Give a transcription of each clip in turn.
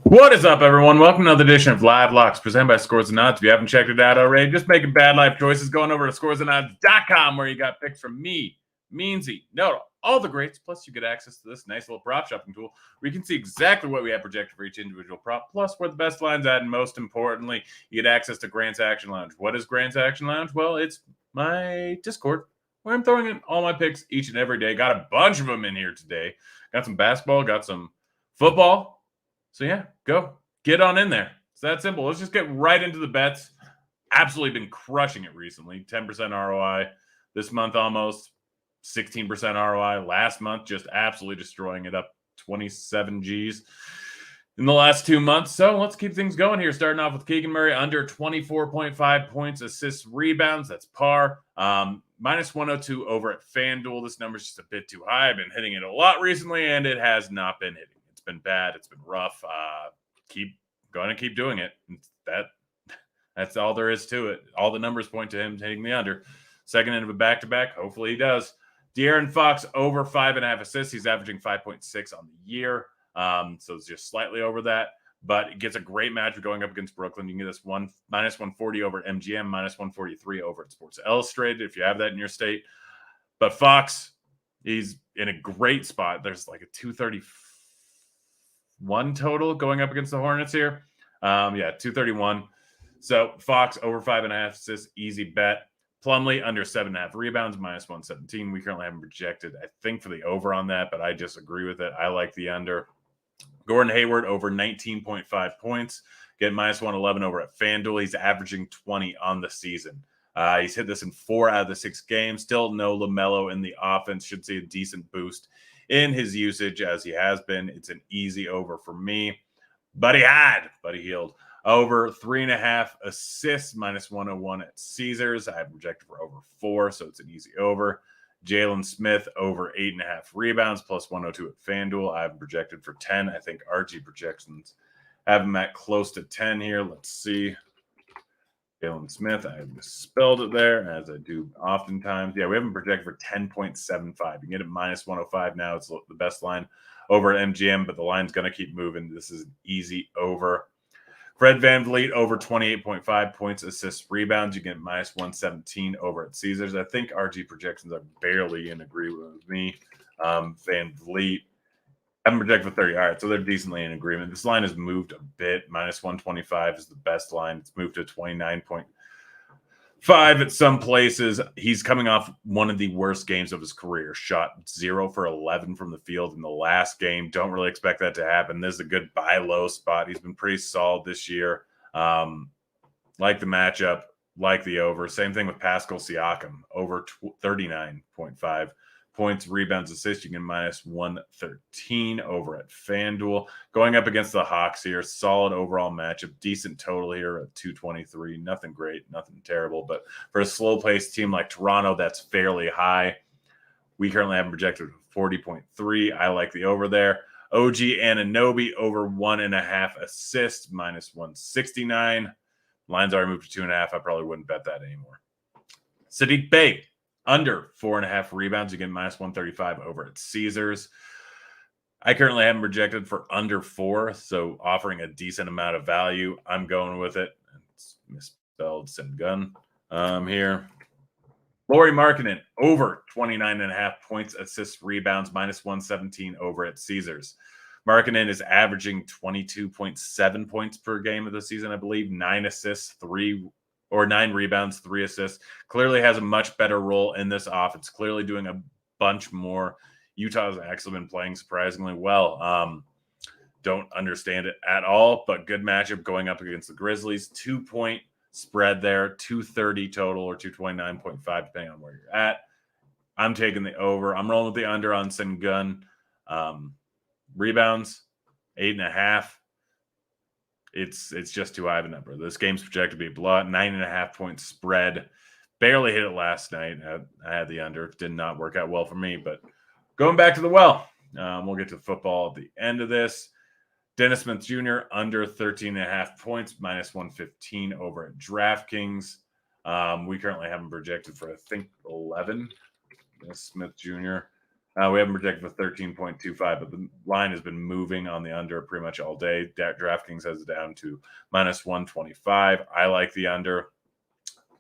What is up, everyone? Welcome to another edition of Live Locks presented by Scores and Odds. If you haven't checked it out already, just making bad life choices, going over to scoresandodds.com where you got picks from me, Meansy, Noto, all the greats. Plus, you get access to this nice little prop shopping tool where you can see exactly what we have projected for each individual prop, plus where the best line's at, and most importantly, you get access to Grant's Action Lounge. What is Grant's Action Lounge? Well, it's my Discord where I'm throwing in all my picks each and every day. Got a bunch of them in here today. Got some basketball, got some football. So yeah, go get on in there. It's that simple. Let's just get right into the bets. Absolutely been crushing it recently. 10% ROI this month, almost 16% ROI last month. Just absolutely destroying it, up 27 G's in the last 2 months. So let's keep things going here. Starting off with Keegan Murray under 24.5 points, assists, rebounds. That's par. Minus 102 over at FanDuel. This number's just a bit too high. I've been hitting it a lot recently, and it has not been hitting. It's been bad. It's been rough. Keep doing it. That's all there is to it. All the numbers point to him taking the under. Second end of a back-to-back. Hopefully he does. De'Aaron Fox over 5.5 assists. He's averaging 5.6 on the year. So it's just slightly over that. But it gets a great match going up against Brooklyn. You can get this minus 140 over at MGM, minus 143 over at Sports Illustrated if you have that in your state. But Fox, he's in a great spot. There's like a 231 total going up against the Hornets here. 231. So Fox over 5.5 assists, easy bet. Plumlee under 7.5 rebounds, minus 117. We currently haven't projected, I think, for the over on that, but I just agree with it. I like the under. Gordon Hayward over 19.5 points, get minus 111 over at FanDuel. He's averaging 20 on the season. He's hit this in 4 out of the 6 games. Still no LaMelo in the offense. Should see a decent boost in his usage as he has been. It's an easy over for me. Buddy Hield over 3.5 assists, minus 101 at Caesars. I have projected for over 4, so it's an easy over. Jalen Smith over 8.5 rebounds, plus 102 at FanDuel. I have projected for 10. I think RG projections have him at close to 10 here. Let's see. Jalen Smith, I misspelled it there, as I do oftentimes. Yeah, we haven't projected for 10.75. You can get it minus 105 now. It's the best line over at MGM, but the line's going to keep moving. This is an easy over. Fred VanVleet over 28.5 points, assists, rebounds. You get minus 117 over at Caesars. I think RG projections are barely in agreement with me. VanVleet, I haven't projected for 30. All right, so they're decently in agreement. This line has moved a bit. Minus 125 is the best line. It's moved to 29.5 at some places. He's coming off one of the worst games of his career. Shot 0 for 11 from the field in the last game. Don't really expect that to happen. This is a good buy low spot. He's been pretty solid this year. Like the matchup, like the over. Same thing with Pascal Siakam. Over 39.5 points, rebounds, assists. You can minus 113 over at FanDuel. Going up against the Hawks here, solid overall matchup, decent total here at 223. Nothing great, nothing terrible, but for a slow-paced team like Toronto, that's fairly high. We currently have projected 40.3. I like the over there. OG Anunoby over 1.5 assists, minus 169. Line's already moved to 2.5. I probably wouldn't bet that anymore. Sadiq Bey under 4.5 rebounds. You get minus 135 over at Caesars. I currently haven't projected for under 4, so offering a decent amount of value. I'm going with it. It's misspelled Sengun here. Lauri Markkanen over 29.5 points, assists, rebounds, minus 117 over at Caesars. Markkanen is averaging 22.7 points per game of the season, I believe. 9 assists, 9 rebounds, 3 assists. Clearly has a much better role in this offense. Clearly doing a bunch more. Utah's actually been playing surprisingly well. Don't understand it at all, but good matchup going up against the Grizzlies. 2-point spread there, 230 total or 229.5, depending on where you're at. I'm taking the over. I'm rolling with the under on Sengun. Rebounds, 8.5. It's just too high of a number. This game's projected to be a blowout. 9.5-point spread. Barely hit it last night. I had the under. Did not work out well for me. But going back to the well, we'll get to football at the end of this. Dennis Smith Jr. under 13.5 points, minus 115 over at DraftKings. We currently have him projected for, I think, 11. Dennis Smith Jr. We haven't projected for 13.25, but the line has been moving on the under pretty much all day. DraftKings has it down to minus 125. I like the under.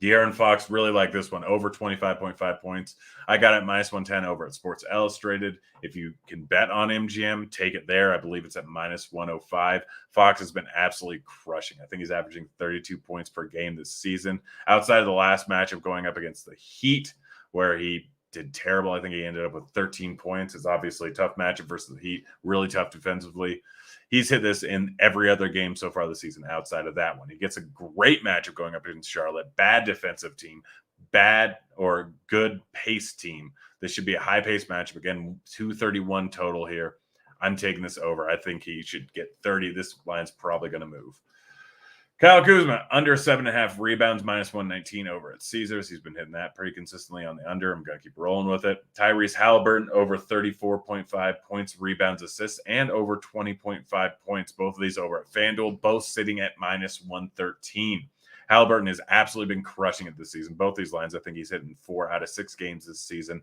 De'Aaron Fox really like this one, over 25.5 points. I got it minus 110 over at Sports Illustrated. If you can bet on MGM, take it there. I believe it's at minus 105. Fox has been absolutely crushing. I think he's averaging 32 points per game this season. Outside of the last matchup going up against the Heat, where he did terrible. I think he ended up with 13 points. It's obviously a tough matchup versus the Heat. Really tough defensively. He's hit this in every other game so far this season outside of that one. He gets a great matchup going up against Charlotte. Bad defensive team, bad or good pace team. This should be a high-paced matchup. Again, 231 total here. I'm taking this over. I think he should get 30. This line's probably going to move. Kyle Kuzma, under 7.5 rebounds, minus 119 over at Caesars. He's been hitting that pretty consistently on the under. I'm going to keep rolling with it. Tyrese Halliburton, over 34.5 points, rebounds, assists, and over 20.5 points. Both of these over at FanDuel, both sitting at minus 113. Halliburton has absolutely been crushing it this season. Both these lines, I think he's hitting 4 out of 6 games this season.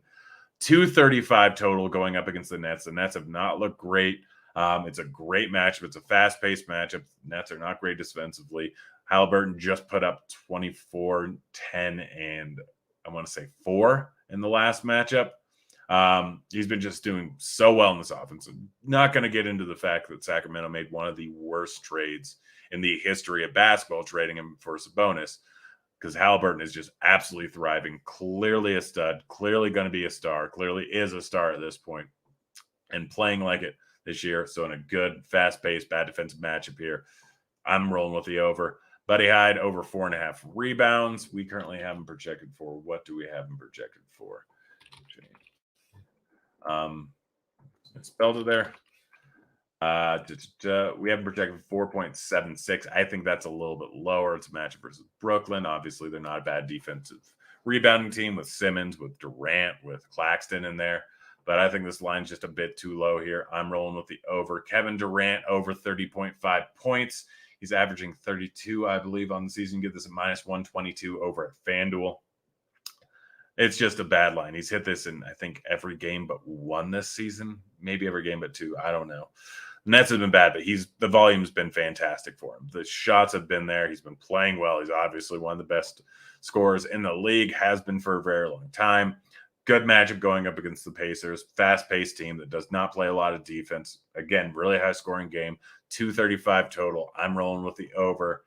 235 total going up against the Nets. The Nets have not looked great. It's a great matchup. It's a fast-paced matchup. Nets are not great defensively. Halliburton just put up 24, 10, and I want to say 4 in the last matchup. He's been just doing so well in this offense. I'm not going to get into the fact that Sacramento made one of the worst trades in the history of basketball, trading him for Sabonis, because Halliburton is just absolutely thriving. Clearly a stud. Clearly going to be a star. Clearly is a star at this point, and playing like it this year. So in a good, fast-paced, bad defensive matchup here, I'm rolling with the over. Buddy Hyde, over 4.5 rebounds. We currently have him projected for. What do we have him projected for? I spelled it there. We have him projected 4.76. I think that's a little bit lower. It's a matchup versus Brooklyn. Obviously, they're not a bad defensive rebounding team with Simmons, with Durant, with Claxton in there. But I think this line's just a bit too low here. I'm rolling with the over. Kevin Durant, over 30.5 points. He's averaging 32, I believe, on the season. Get this at minus 122 over at FanDuel. It's just a bad line. He's hit this in, I think, every game but one this season. Maybe every game but 2. I don't know. The Nets have been bad, but the volume's been fantastic for him. The shots have been there. He's been playing well. He's obviously one of the best scorers in the league, has been for a very long time. Good matchup going up against the Pacers. Fast-paced team that does not play a lot of defense. Again, really high-scoring game. 235 total. I'm rolling with the over.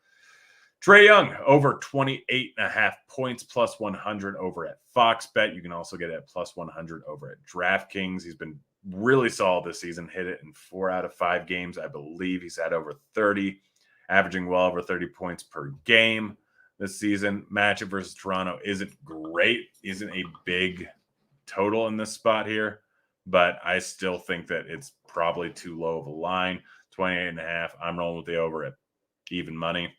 Trae Young, over 28.5 points, plus 100 over at Fox Bet. You can also get it at plus 100 over at DraftKings. He's been really solid this season. Hit it in 4 out of 5 games. I believe he's had over 30, averaging well over 30 points per game this season. Matchup versus Toronto isn't great. Isn't a big total in this spot here, but I still think that it's probably too low of a line. 28.5. I'm rolling with the over at even money.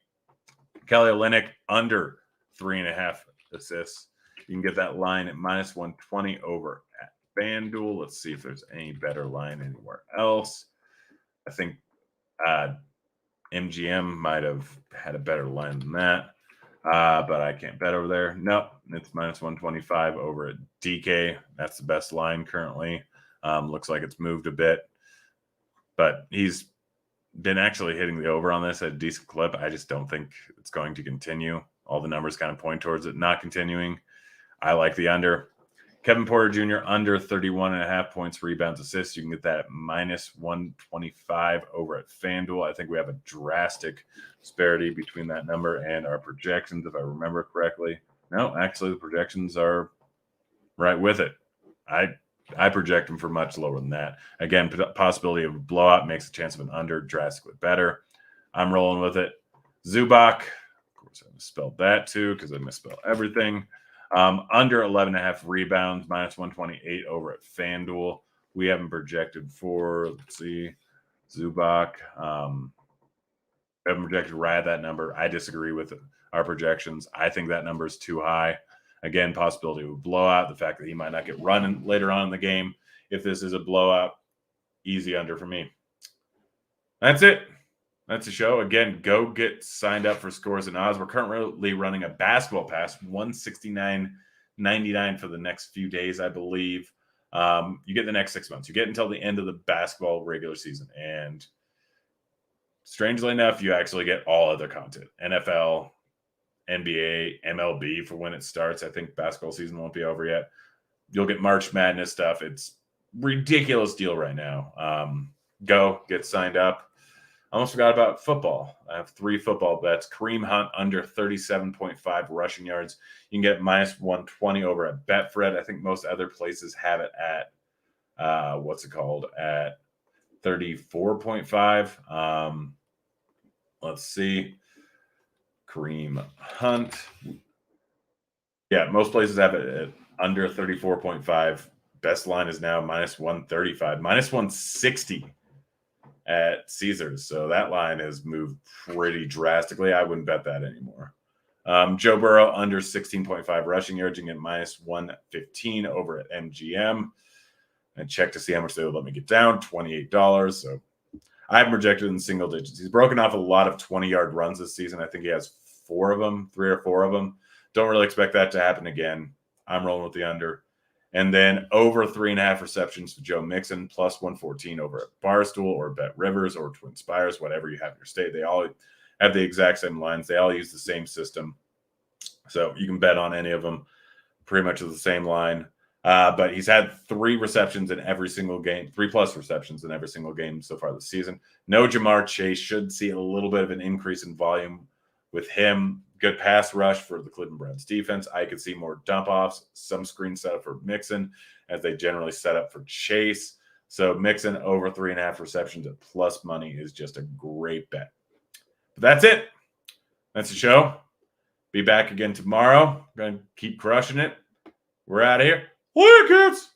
Kelly Olynyk, under 3.5 assists. You can get that line at minus 120 over at FanDuel. Let's see if there's any better line anywhere else. I think MGM might have had a better line than that. But I can't bet over there. Nope, it's minus 125 over at DK. That's the best line currently. Looks like it's moved a bit, but he's been actually hitting the over on this at a decent clip. I just don't think it's going to continue. All the numbers kind of point towards it not continuing. I like the under. Kevin Porter Jr., under 31.5 points, rebounds, assists. You can get that at minus 125 over at FanDuel. I think we have a drastic disparity between that number and our projections, if I remember correctly. No, actually, the projections are right with it. I project them for much lower than that. Again, possibility of a blowout makes the chance of an under drastically better. I'm rolling with it. Zubac, of course, I misspelled that too because I misspelled everything. Under 11.5 rebounds, minus 128 over at FanDuel. We haven't projected for, let's see, Zubac. We haven't projected right at that number. I disagree with our projections. I think that number is too high. Again, possibility of a blowout. The fact that he might not get running later on in the game. If this is a blowout, easy under for me. That's it. That's the show. Again, go get signed up for Scores and Odds. We're currently running a basketball pass, $169.99 for the next few days, I believe. You get the next 6 months. You get until the end of the basketball regular season. And strangely enough, you actually get all other content. NFL, NBA, MLB for when it starts. I think basketball season won't be over yet. You'll get March Madness stuff. It's ridiculous deal right now. Go get signed up. I almost forgot about football. I have 3 football bets. Kareem Hunt under 37.5 rushing yards. You can get minus 120 over at Betfred. I think most other places have it at at 34.5. Let's see. Kareem Hunt. Yeah, most places have it at under 34.5. Best line is now minus 135, minus 160 at Caesars. So that line has moved pretty drastically. I wouldn't bet that anymore. Joe Burrow under 16.5 rushing yards. You can get minus 115 over at MGM. And check to see how much they would let me get down. $28. So I have him projected in single digits. He's broken off a lot of 20-yard runs this season. I think he has 4 of them, 3 or 4 of them. Don't really expect that to happen again. I'm rolling with the under. And then over 3.5 receptions for Joe Mixon, plus 114 over at Barstool or Bet Rivers or Twin Spires, whatever you have in your state. They all have the exact same lines. They all use the same system. So you can bet on any of them. Pretty much the same line. But he's had 3 receptions in every single game, 3+ receptions in every single game so far this season. No Jamar Chase. Should see a little bit of an increase in volume with him. Good pass rush for the Cleveland Browns defense. I could see more dump offs, some screen setup for Mixon, as they generally set up for Chase. So Mixon over 3.5 receptions at plus money is just a great bet. But that's it. That's the show. Be back again tomorrow. Going to keep crushing it. We're out of here. Later, kids.